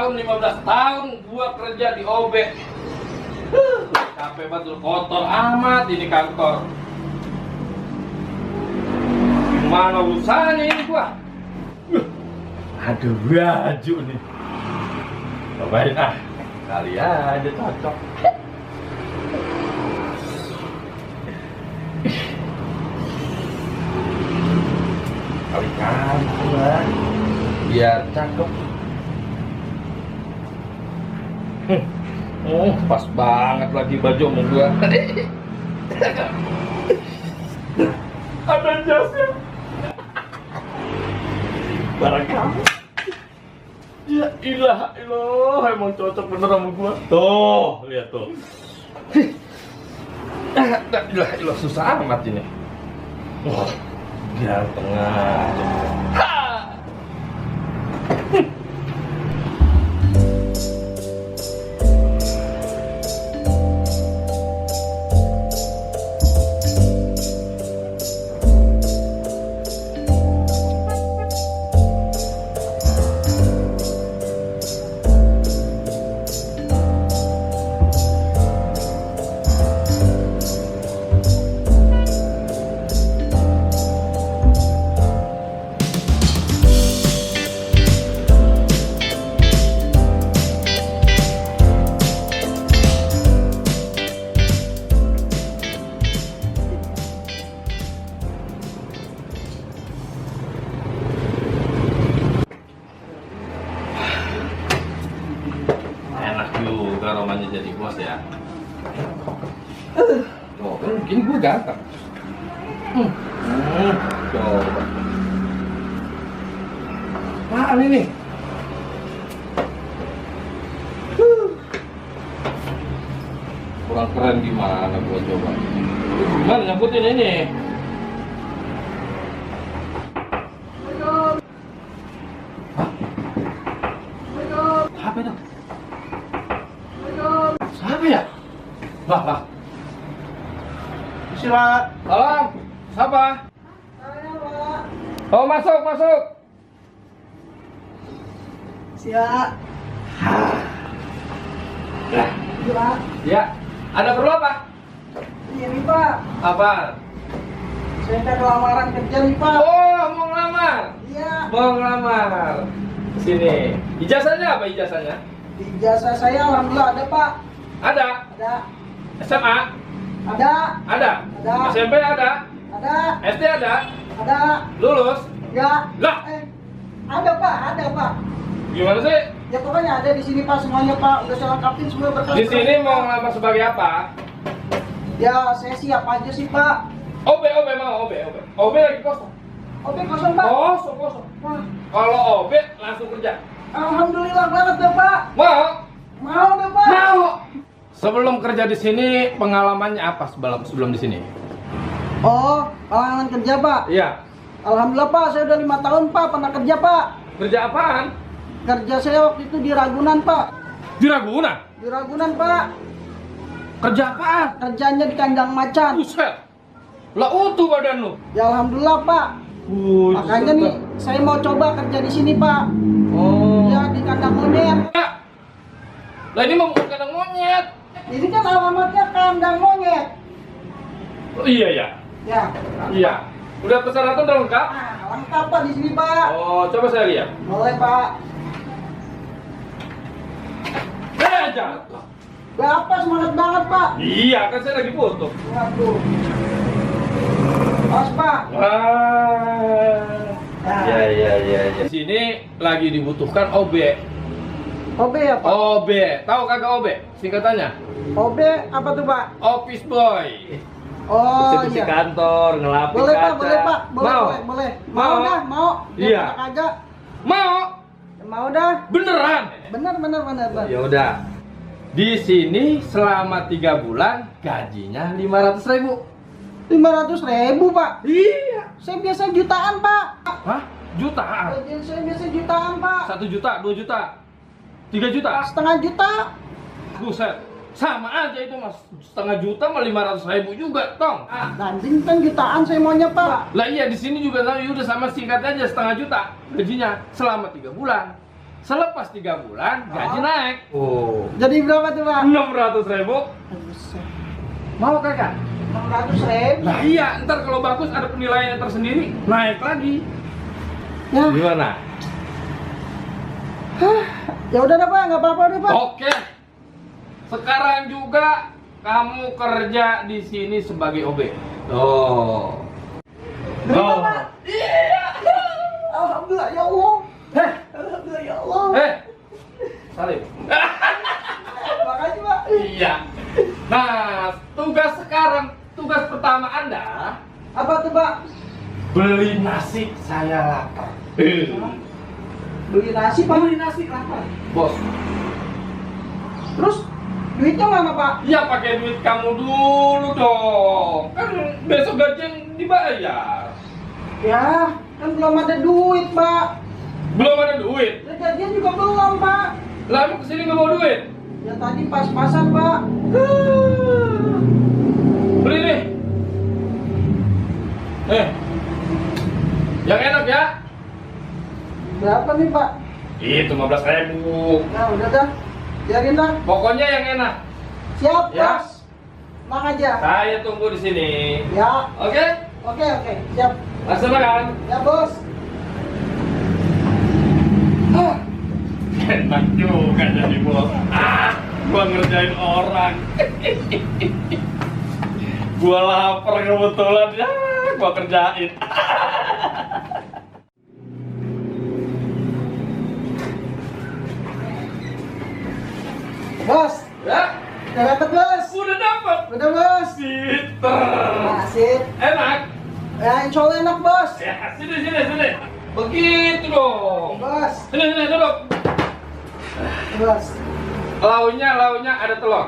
tahun, 15 tahun gua kerja di OB. Capek banget lu, kotor amat ini kantor. Gimana urusannya ini gua? Aduh, baju nih. Cobain ah, kali aja cocok. Kali-kali lah, biar cakep. Pas banget lagi baju sama gua. Ada jasnya. Barang kamu. Ya ilah, emang cocok bener sama gua. Tuh, lihat tuh. Ilah, susah amat ini. Wah, ganteng aja. Aromanya jadi bos ya. Oh, mungkin gue ganteng. Coba. Apaan ini? Kurang keren gimana gue coba? Gimana nyamputin ini? Apa itu? Siapa ya? Lah. Siapa? Salam. Siapa? Saya, Pak. Oh, masuk. Siap. Nah, Iya. ya. Ada perlu apa? Ini, Pak. Apa? Saya ada lamaran kerja nih, Pak. Oh, mau ngelamar. Iya. Mau ngelamar. Sini. Ijazahnya apa ijazahnya? Ijazah saya alhamdulillah ada, Pak. Ada. Ada. SMA? Ada. Ada. Ada. SMP ada. Ada. SD ada. Ada. Lulus? Ya. Lah. Ada, Pak. Ada, Pak. Gimana sih? Ya pokoknya ada di sini, Pak, semuanya, Pak. Udah saya lengkapin semua berkas. Di sini mau ngelamar sebagai apa? Ya, saya siap aja sih, Pak. OB mau, OB. OB lagi kosong. Oke, kosong, Pak. Kosong. Wah, Kalau OB langsung kerja. alhamdulillah banget deh, Pak. Mau? Mau deh, Pak. Mau. Sebelum kerja di sini, pengalamannya apa sebelum di sini? Oh, pengalaman kerja, Pak. Iya. Alhamdulillah, Pak. Saya udah 5 tahun, Pak, pernah kerja, Pak. Kerja apaan? Kerja saya waktu itu di Ragunan, Pak. Di Ragunan. Di Ragunan, Pak. Kerja apaan? Kerjanya di kandang macan. Buset. Lah utuh badan lu. Ya alhamdulillah, Pak. Makanya nih, saya mau coba kerja di sini, Pak. Oh. Ya, di kandang monyet. Lah ini mau bukan kandang monyet. Ini kan alamatnya kandang monyet. Oh, iya ya. Ya. Iya. Udah persyaratan udah lengkap? Nah, lengkap, Pak, di sini, Pak. Oh, coba saya lihat. Boleh, Pak. Jatuh. Berapa semangat banget, Pak? Iya, kan saya lagi foto. Waduh. Pas, Pak. Wah. Ya. Di sini lagi dibutuhkan OB. OB ya, Pak? OB. Tahu kagak OB? Singkatannya? OB apa tuh, Pak? Office boy. Oh, Bersih-bersih iya. kantor, ngelapin Boleh, Pak, kaca. boleh, Pak. Mau? Boleh. Mau? Mau dah, mau. Iya. Daripada kagak. Mau? Mau dah. Beneran? Bener, Pak. Ya udah. Di sini selama 3 bulan gajinya 500.000. 500.000, Pak. Iya. Saya biasa jutaan, Pak. Hah? Jutaan? Gajian saya biasa jutaan, Pak. 1 juta, 2 juta, 3 juta? Setengah juta. Buset. Sama aja itu mas. Setengah juta sama 500.000 juga, tong. Nanti kan jutaan saya maunya, Pak. Lah iya di sini juga udah sama, singkat aja setengah juta gajinya selama 3 bulan. Selepas 3 bulan gaji naik. Oh. Jadi berapa tuh Pak? 600.000. Mau kakak? 600.000. Nah iya, ntar kalau bagus ada penilaian tersendiri, naik lagi. Ya. Gimana? Ya udah deh Pak, nggak apa-apa deh Pak. Oke. Sekarang juga kamu kerja di sini sebagai OB. Oh. Terima Pak. Iya. Alhamdulillah ya Allah. Heh. Alhamdulillah ya Allah. Salim. Makasih Pak. Iya. Nah, tugas pertama Anda Apa tuh Pak? beli nasi, saya lapar. Beli nasi Pak. Beli nasi lapar. Bos. Terus duitnya mana Pak? Ya pakai duit kamu dulu dong. Kan besok gajian dibayar. Ya, kan belum ada duit Pak. Belum ada duit. Ya, gajian juga belum Pak. Lalu kesini nggak mau duit. Ya tadi pas-pasan Pak. Beli nih. Yang enak ya. Berapa nih Pak? Itu 15.000. Nah udah dah. Biarin dah. Pokoknya yang enak. Siap Ya. Bos. Tenang aja. Saya tunggu di sini. Ya. Oke? Oke. Siap. Langsung makan. Ya Bos. Enak juga jadi bos. Gua ngerjain orang. Gua lapar kebetulan ya, gua kerjain. Bos. Ya, Udah dapet Bos. udah dapat. Udah Bos. Pinter. Asik. Enak. Ya insya Allah enak Bos. Ya, sini. Begitu dong. Bos. Sini duduk. Bos. Launya ada telur.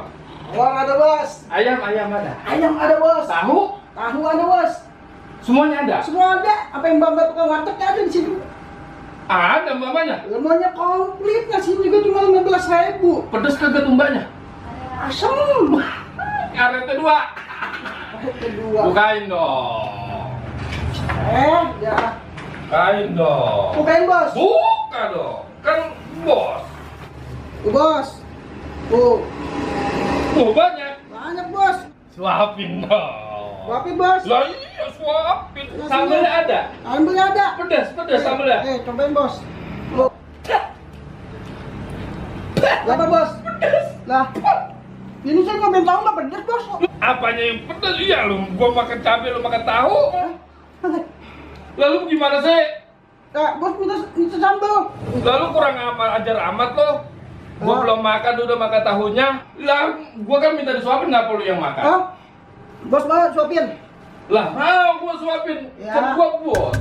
Uang ada Bos. Ayam ada. Ayam ada Bos. Tahu? Tahu ada Bos. Semuanya ada. Semua ada. Apa yang Mbak tukang wartegnya ada di sini. Ada mbaknya. Semuanya komplit. Nasi juga cuma 15.000. Pedes kagak tuh mbaknya? Asam. Karet kedua. Kedua. Bukain dong. Ya. Bukain dong. Bukain Bos. Buka dong. Kan bos. Tuh Bos. Tuh. Banyak. Banyak Bos. Suapin dong. Suapin Bos. Lah iya suapin. Ya, Sambelnya ada. Ambil ada. Pedas sambelnya. Cobain Bos. Loh. Apa Bos? Lah. Ini saya nggak tahu nggak pedas Bos. Apanya yang pedas? Iya lu. Gua makan cabai, lu makan tahu. Lalu gimana sih? Bos minta sambal. Lalu kurang ajar amat lo. Gua belum makan, lu udah makan tahunya. Lah, gua kan minta disuapin, nggak perlu yang makan. Bos mau suapin. Lah, mau gua suapin. Ya. Kan gua bos.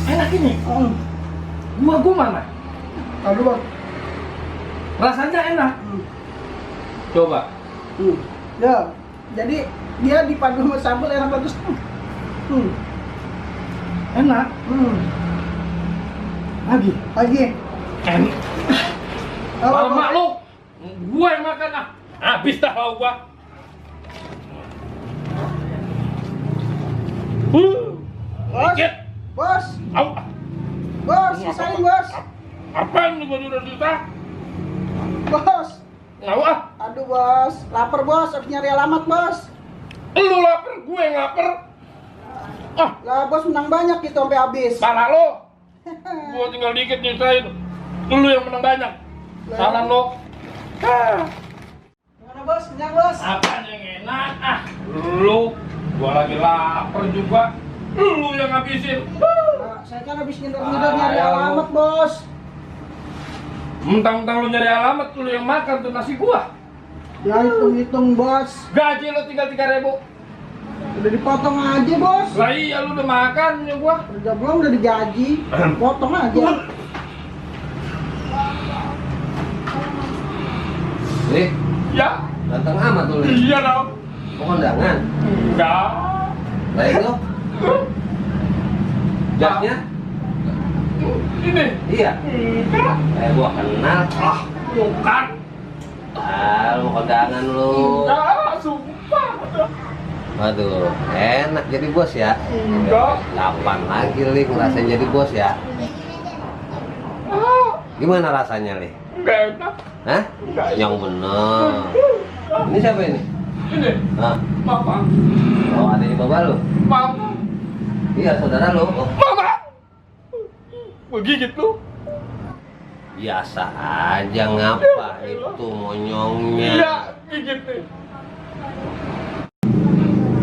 Enak ini. Gua mana? Aduh Bos. Rasanya enak. Coba. Ya. Jadi dia dipadu sama sambal enak bagus. Enak. Lagi. Enak. Apa, Lama Bos? lu. Gua yang makan ah. Habis dah lauk gua. Bos. Dikit. Bos. Au. Bos, sisain Bos. Apaan lu baru udah susah? Bos. Ngau ah. Aduh Bos, lapar Bos, harus nyari alamat Bos. Lu lapar, gue yang lapar. Ah, Lah Bos menang banyak gitu sampai habis. salah lo. Gua tinggal dikit nyesain. Lu yang menang banyak. Salah lo. Gimana Bos? Kenyang Bos? Apaan yang enak? Ah, lu. Gua lagi lapar juga. Lu yang ngabisin. Nah, saya kan habis ngider-ngider nyari alamat Bos. Mentang-mentang lu nyari alamat, lu yang makan tuh nasi gua. Ya hitung-hitung Bos. Gaji lu tinggal 3.000. Udah dipotong aja, Bos. Lah iya lu udah makan ya gua. Kerja belum udah digaji. Potong aja. Nih, Ya. ganteng amat tuh. Iya dong. Mau kondangan? Enggak. Lah itu? Jasnya? Ini. Iya. Enggak. Gua kenal. Ah, bukan. Lu mau kondangan lu. Enggak, sumpah. Waduh, enak jadi bos ya. Enggak. Kapan lagi Li ngerasain jadi bos ya? Ah, Gimana rasanya Li? enggak enak. Hah? Enggak. Yang bener. Ini siapa ini? Ini. Hah? Mama. Oh, adanya bapak lu? Mama. Iya, saudara lu. Oh, Mama. Begigit lu. biasa aja ngapa itu monyongnya. Iya, gigit nih.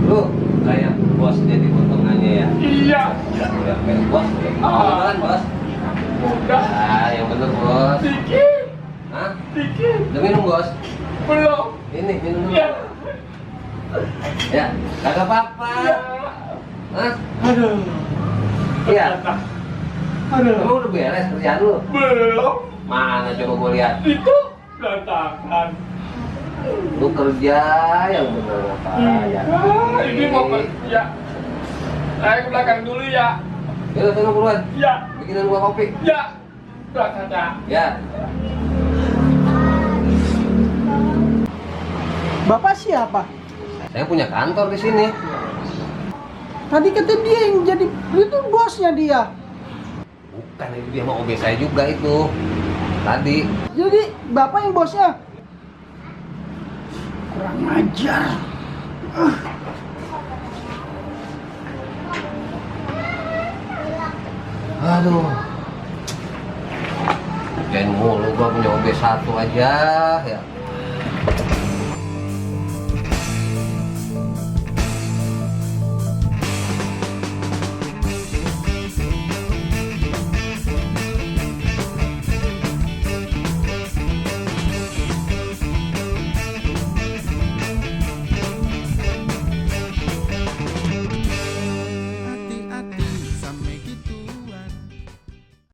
Lu kayak bos jadi potongannya ya? Iya. Udah kayak bos. Beneran bos? Udah. Ah, yang bener bos. Dikit. Hah? Dikit. Udah minum bos? Belum. Ini minum dulu. Iya. Ya, kagak apa-apa. Iya. Hah? Aduh. Iya. Aduh. Emang udah beres kerjaan lu? Belum. Mana coba gua lihat. Itu berantakan. Lu kerja yang bener apa ya? Ini mau kerja. Saya ke belakang dulu ya. Yaudah, sana keluar. Ya. Bikinin gua kopi. Ya. Belakang ya. Ya. Bapak siapa? Saya punya kantor di sini. Tadi kata dia yang jadi itu bosnya dia. Bukan, itu dia mau OB saya juga itu. Tadi. Jadi bapak yang bosnya. Kurang ajar. Aduh. Jangan mulu, gua punya OB satu aja ya.